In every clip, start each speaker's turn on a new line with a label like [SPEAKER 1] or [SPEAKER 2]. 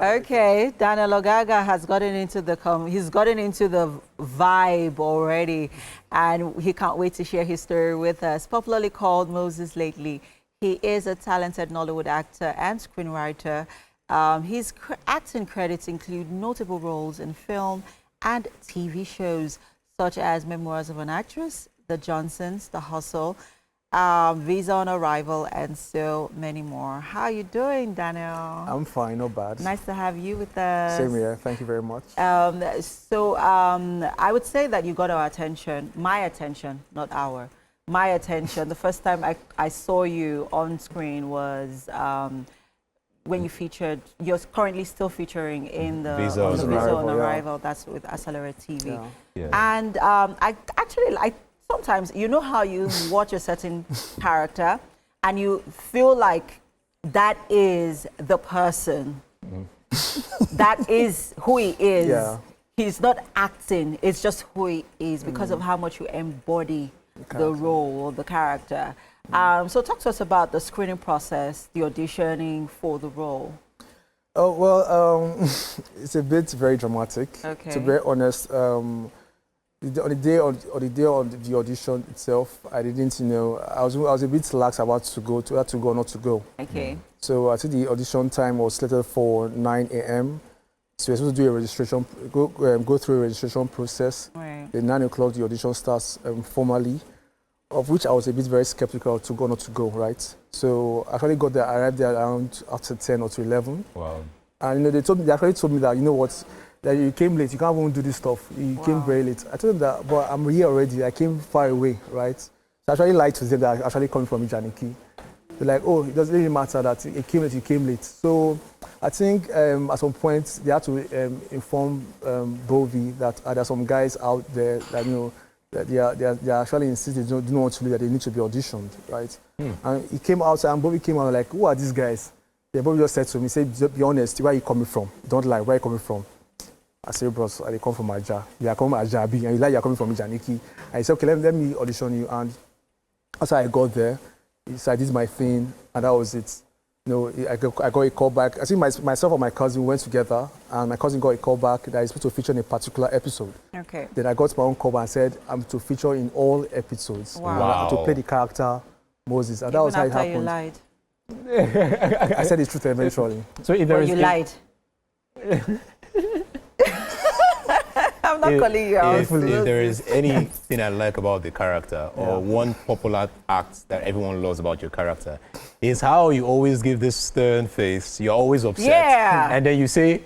[SPEAKER 1] Okay, Daniel Ogege has gotten into the he's gotten into the vibe already, and he can't wait to share his story with us. Popularly called Moses lately, he is a talented Nollywood actor and screenwriter. His acting credits include notable roles in film and TV shows such as Memoirs of an Actress, The Johnsons, The Hustle, Visa on Arrival, and so many more. How are you doing, Daniel?
[SPEAKER 2] I'm fine, not bad.
[SPEAKER 1] Nice to have you with us.
[SPEAKER 2] Same here. Thank you very much.
[SPEAKER 1] I would say that you got our attention, my attention, not our, my attention. The first time I saw you on screen was when you featured, you're currently still featuring in the Visa on Arrival. Yeah. That's with Accelerate TV. Yeah. Yeah. And I actually like, sometimes, you know how you watch a certain character and you feel like that is the person. That is who he is. Yeah. He's not acting, it's just who he is because of how much you embody the role or the character. So talk to us about the screening process, the auditioning for the role.
[SPEAKER 2] Oh, well, it's a bit very dramatic. Okay. To be very honest, on the day of the audition itself, I didn't, I was a bit lax about to go or not to go.
[SPEAKER 1] Okay.
[SPEAKER 2] So I think the audition time was slated for 9 a.m. So we're supposed to do a registration, go through a registration process. Right. At 9 o'clock, the audition starts formally, of which I was a bit very skeptical to go or not to go, right? So I actually got there, I arrived there around after 10 or to 11. Wow. And they actually told me that, you know what, that you came late, you can't even do this stuff. You came very late. I told them that, but I'm here already. I came far away, right? So I actually lied to them that I actually coming from Ijaniki. They're like, oh, it doesn't really matter that you came late, you came late. So I think at some point they had to inform Bovi that there are some guys out there that, that they are actually insisting they don't want to leave, that they need to be auditioned, right? And he came outside and Bovi came out like, who are these guys? The Bovi just said to me, be honest, where are you coming from? Don't lie, where are you coming from? I said, bros, I come from Aja. You are coming from Ajabi, and you like you're coming from Ijaniki. I said, okay, let me audition you. And after I got there, he said, this is my thing, and that was it. I got a call back. I think myself and my cousin went together, and my cousin got a call back that he's supposed to feature in a particular episode. Okay. Then I got my own call back and said, I'm to feature in all episodes. Wow. To play the character Moses. And that was how it happened. You lied. I said the truth eventually.
[SPEAKER 1] So if there is you lied. I'm not calling you out.
[SPEAKER 3] If there is anything I like about the character, or one popular act that everyone loves about your character, is how you always give this stern face. You're always upset. Yeah. And then you say,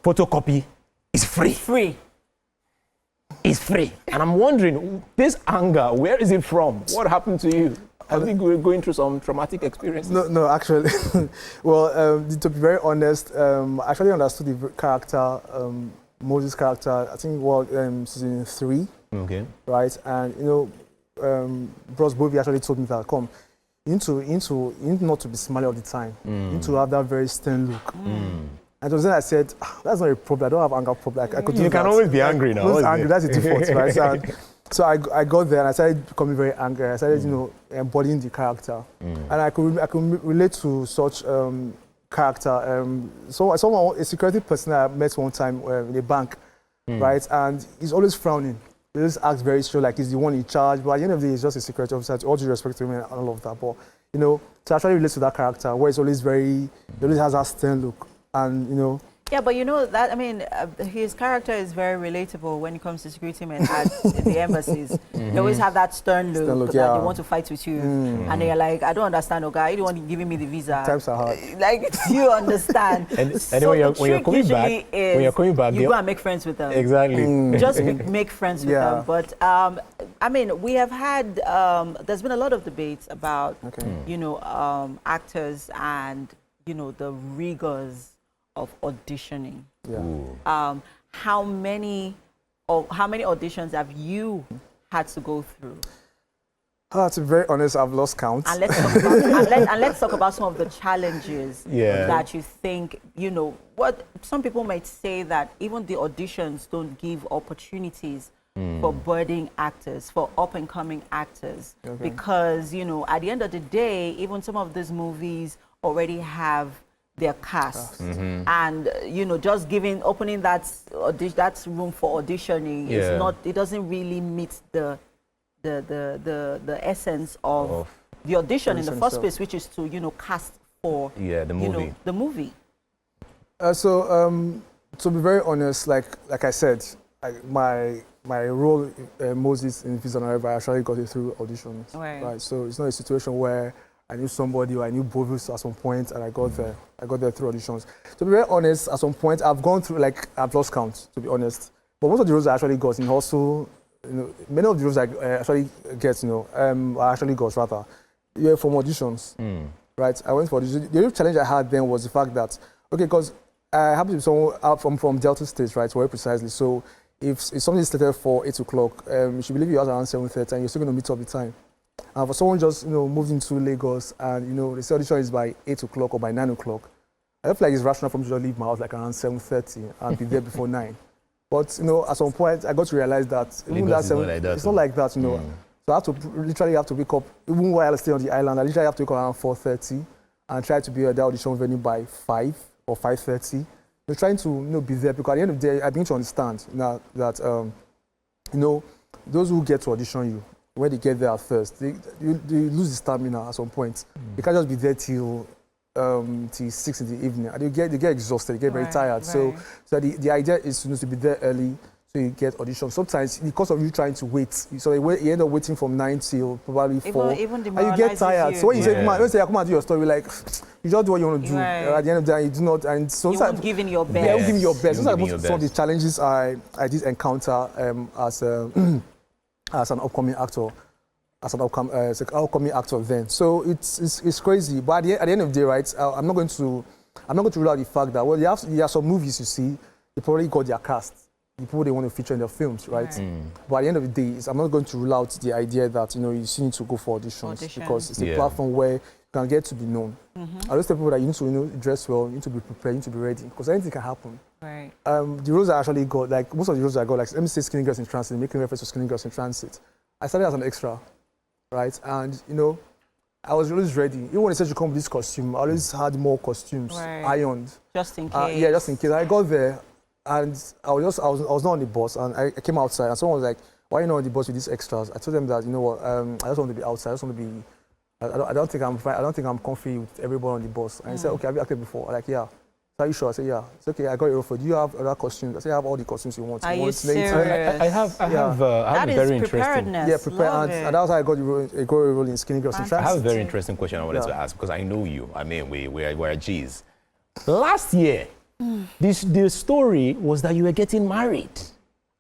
[SPEAKER 3] photocopy is free.
[SPEAKER 1] It's free.
[SPEAKER 3] It's free. And I'm wondering, this anger, where is it from? What happened to you? I think we're going through some traumatic experiences.
[SPEAKER 2] No, actually. Well, to be very honest, I actually understood the character, Moses' character, I think it was season 3. Okay. Right? And, Bros Bovi actually told me that, come, you need not to be smiling all the time. You need to have that very stern look. And then I said, that's not a problem. I don't have anger problem. I could do
[SPEAKER 3] you
[SPEAKER 2] that.
[SPEAKER 3] can always be angry now.
[SPEAKER 2] Angry, that's the default, right? So I got there and I started becoming very angry. I started, embodying the character. And I could relate to such character. A security person I met one time in a bank, right? And he's always frowning. He just acts very strong, like he's the one in charge. But at the end of the day, he's just a security officer. All due respect to him and all of that. But to actually relate to that character, where he's always he always has that stern look, and
[SPEAKER 1] Yeah, but that, I mean, his character is very relatable when it comes to security men at the embassies. They always have that stern look that they want to fight with you. And they're like, I don't understand, Oga, you don't want to give me the visa.
[SPEAKER 2] Times are hard.
[SPEAKER 1] Like, you understand.
[SPEAKER 3] And so when you're coming back,
[SPEAKER 1] you go and make friends with them.
[SPEAKER 3] Exactly.
[SPEAKER 1] Just make friends with them. But, I mean, we have had, there's been a lot of debates about, actors and, the rigors of auditioning. Yeah. How many auditions have you had to go through?
[SPEAKER 2] To be very honest, I've lost count.
[SPEAKER 1] And let's talk about some of the challenges that you think, what some people might say that even the auditions don't give opportunities for budding actors, for up-and-coming actors. Because, at the end of the day, even some of these movies already have their cast. And just opening that room for auditioning is not, it doesn't really meet the essence of the audition in the first place, which is to cast for the movie.
[SPEAKER 2] To be very honest, like I said, my role Moses in Visionary, I actually got it through auditions. Right. So it's not a situation where I knew somebody or I knew Bovis at some point and I got there through auditions. To be very honest, at some point I've gone through, I've lost count, to be honest. But most of the roles I actually got in also, many of the roles I actually get, I actually got rather, from auditions. Right. I went for auditions. The real challenge I had then was the fact that, because I happen to be someone from Delta State, right, very precisely. So if something is slated for 8 o'clock, you should believe you're out around 7:30 and you're still going to meet up the time. And for someone just, moved into Lagos and, they say audition is by 8 o'clock or by 9 o'clock, I feel like it's rational for me to just leave my house around 7:30 and be there before 9. But, at some point, I got to realize that even that 7, it's not like that, So I literally have to wake up, even while I stay on the island, I literally have to wake up around 4:30 and try to be at the audition venue by 5 or 5:30. We're trying to be there because at the end of the day, I begin to understand now that those who get to audition you, when they get there at first, they lose the stamina at some point. They can't just be there till 6 in the evening. And they get exhausted, they get very tired. Right. So the idea is to be there early so you get audition. Sometimes because of you trying to wait, so you end up waiting from 9 till probably 4. Even and you get tired. So when you say, come and do your story, you just do what you want to do. At the end of the day, you do not. And sometimes
[SPEAKER 1] you won't give in your best.
[SPEAKER 2] Yeah, you won't give your best. Sometimes some of the challenges I did encounter as an upcoming actor. As an upcoming actor then. So it's crazy. But at the end of the day, right, I'm not going to rule out the fact that, there are some movies you see, they probably got their cast, the people they want to feature in their films, right? But at the end of the day, I'm not going to rule out the idea that, you still need to go for auditions. Because it's a platform where you can get to be known. I always tell people that you need to dress well, you need to be prepared, you need to be ready, because anything can happen.
[SPEAKER 1] Right.
[SPEAKER 2] The roles I actually got, most of the roles I got, let me say Skinny Girls in Transit, making reference to Skinny Girls in Transit. I started as an extra. Right, and I was always ready. Even when they said you come with this costume, I always had more costumes ironed.
[SPEAKER 1] Just in case.
[SPEAKER 2] Yeah, just in case. I got there, and I was not on the bus, and I came outside, and someone was like, "Why are you not on the bus with these extras?" I told them that, I just want to be outside. I just want to be. I don't think I'm comfy with everybody on the bus. And he said, "Okay, have you acted before?" I'm like, "Yeah." Are you sure? I said, yeah. It's okay, I got your offer. Do you have other costumes? I said, I have all the costumes you want.
[SPEAKER 1] Are you serious?
[SPEAKER 3] I have a very interesting...
[SPEAKER 2] Yeah, prepare. And that's how I got a role in Skinny Girls in Transit.
[SPEAKER 3] I have a very interesting question I wanted to ask, because I know you. I mean, we're G's. Last year, the story was that you were getting married.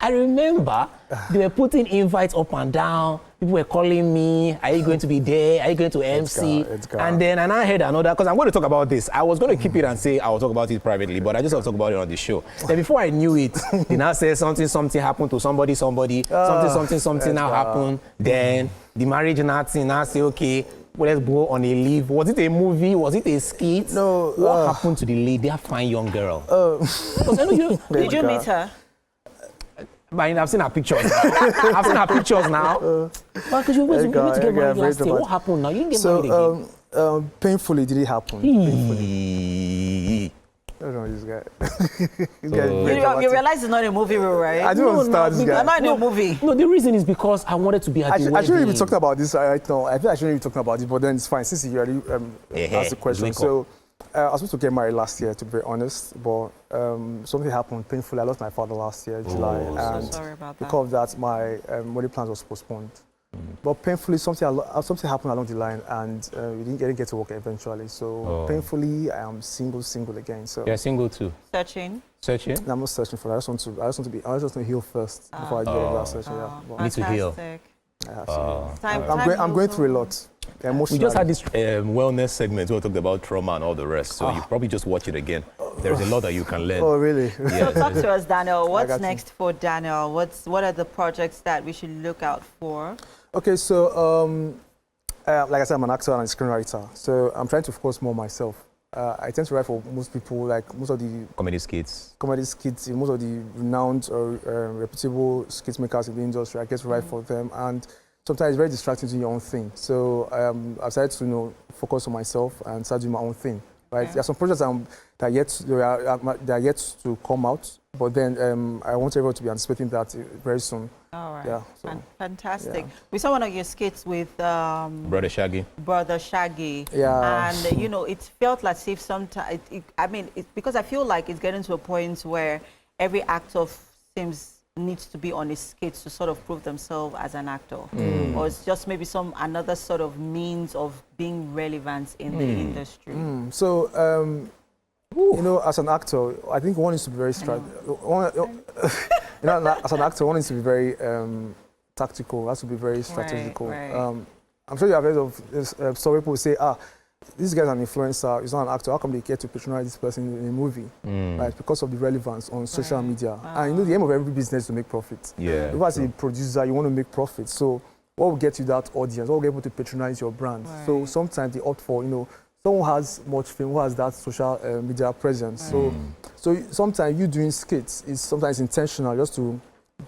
[SPEAKER 3] I remember they were putting invites up and down. People were calling me, are you going to be there? Are you going to MC? And I heard another, because I'm going to talk about this. I was going to keep it and say I'll talk about it privately, but I just want to talk about it on the show. Then before I knew it, they now said something happened to somebody, something now happened. Then the marriage now say, okay, well, let's go on a leave. Was it a movie? Was it a skit?
[SPEAKER 2] No.
[SPEAKER 3] What happened to the lady, that fine young girl?
[SPEAKER 1] Because I know you, did you meet her?
[SPEAKER 3] I've seen her pictures now. Because you went to get married last year. What happened now? You didn't get married again.
[SPEAKER 2] Painfully, did it happen? Painfully. I don't know this guy.
[SPEAKER 1] You realize it's not a movie role, right?
[SPEAKER 2] I don't understand this guy.
[SPEAKER 1] I'm not in a movie.
[SPEAKER 3] No, the reason is because I wanted to be at the wedding.
[SPEAKER 2] I shouldn't be talking about this right now. I think I shouldn't be talking about it, but then it's fine. Since you already asked the question. So, I was supposed to get married last year, to be honest, but something happened painfully. I lost my father last year, July, and
[SPEAKER 1] so sorry about that.
[SPEAKER 2] Because of that, my wedding plans was postponed. But painfully, something happened along the line, and we didn't get to work eventually. So painfully, I am single again. So
[SPEAKER 3] you're single too.
[SPEAKER 1] Searching.
[SPEAKER 2] No, I'm not searching for that. I just want to heal first before I do all that searching.
[SPEAKER 3] Need to heal.
[SPEAKER 2] I'm going through a lot.
[SPEAKER 3] We just had this wellness segment where we talked about trauma and all the rest, so you probably just watch it again. There's a lot that you can learn.
[SPEAKER 2] Oh, really?
[SPEAKER 1] So talk to us, Daniel. What's next for Daniel? What are the projects that we should look out for?
[SPEAKER 2] Okay, so like I said, I'm an actor and a screenwriter, so I'm trying to focus more on myself. I tend to write for most people, like most of the
[SPEAKER 3] comedy skits,
[SPEAKER 2] most of the renowned or reputable skit makers in the industry. I get to write for them, and sometimes it's very distracting to do your own thing. So I've decided to focus on myself and start doing my own thing. right? There are some projects that are yet to come out, but then I want everyone to be anticipating that very soon.
[SPEAKER 1] All right.
[SPEAKER 2] Yeah. So,
[SPEAKER 1] fantastic.
[SPEAKER 2] Yeah.
[SPEAKER 1] We saw one of your skits with
[SPEAKER 3] Brother Shaggy.
[SPEAKER 1] Brother Shaggy.
[SPEAKER 2] Yeah.
[SPEAKER 1] And you know, it felt like if sometimes, I mean, because I feel like it's getting to a point where every actor needs to be on his skits to sort of prove themselves as an actor, or it's just maybe another sort of means of being relevant in the industry.
[SPEAKER 2] So, you know, as an actor, I think one needs to be very you know, as an actor, one needs to be very tactical. Has to be very strategical.
[SPEAKER 1] Right.
[SPEAKER 2] I'm sure you have heard of this. Some people say, this guy's an influencer, he's not an actor. How come they get to patronize this person in a movie? Right? Because of the relevance on social media. And you know, the aim of every business is to make profit.
[SPEAKER 3] Yeah.
[SPEAKER 2] If as a producer, you want to make profit. So what will get you that audience? What will get able to patronize your brand?
[SPEAKER 1] Right.
[SPEAKER 2] So sometimes they opt for, you know, someone who has much fame, who has that social media presence.
[SPEAKER 1] Right.
[SPEAKER 2] So sometimes you doing skits is sometimes intentional just to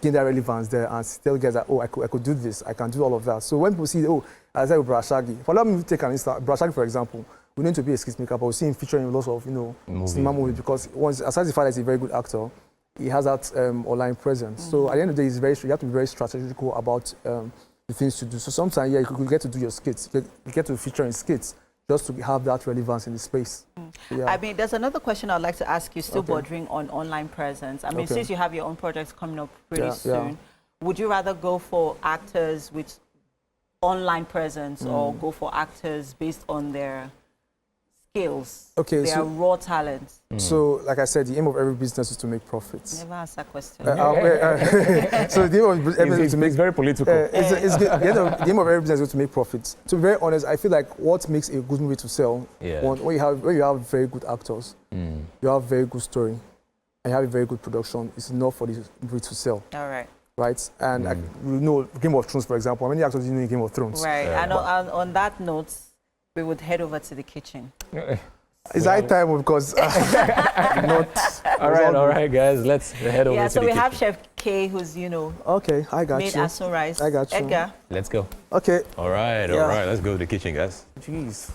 [SPEAKER 2] gain that relevance there and tell guys that, oh, I could do this, I can do all of that. So when people see, oh, as I said with Brother Shaggy, for let me take an instance, Brother Shaggy, for example, we need to be a skit maker, but we see him featuring lots of, you know, cinema movies because aside the fact that he's a very good actor, he has that online presence. So at the end of the day, you have to be very strategical about the things to do. So sometimes, yeah, you get to do your skits, you get to feature in skits, just to have that relevance in the space. Yeah.
[SPEAKER 1] I mean, there's another question I'd like to ask you, still bordering on online presence. I mean, since you have your own projects coming up pretty soon, would you rather go for actors with online presence or go for actors based on their skills, their raw talent?
[SPEAKER 2] So, like I said, the aim of every business is to make profits.
[SPEAKER 1] Never ask that question.
[SPEAKER 2] So the aim of every business is to make
[SPEAKER 3] very political.
[SPEAKER 2] The aim of every business is to make profits. To be very honest, I feel like what makes a good movie to sell, when you have very good actors, you have very good story, and you have a very good production, it's enough for the movie to sell.
[SPEAKER 1] All right.
[SPEAKER 2] Right, and we know Game of Thrones, for example. How many actors do you know in Game of Thrones?
[SPEAKER 1] Right, and on that note, we would head over to the kitchen.
[SPEAKER 2] It's high time because
[SPEAKER 3] all right, guys, let's head over to the kitchen.
[SPEAKER 1] Yeah, so we have Chef K, who's, you know,
[SPEAKER 2] okay, I got
[SPEAKER 1] made
[SPEAKER 2] you.
[SPEAKER 1] aso rice.
[SPEAKER 2] I got you.
[SPEAKER 1] Edgar.
[SPEAKER 3] Let's go.
[SPEAKER 2] Okay.
[SPEAKER 3] All right, let's go to the kitchen, guys.
[SPEAKER 2] Jeez.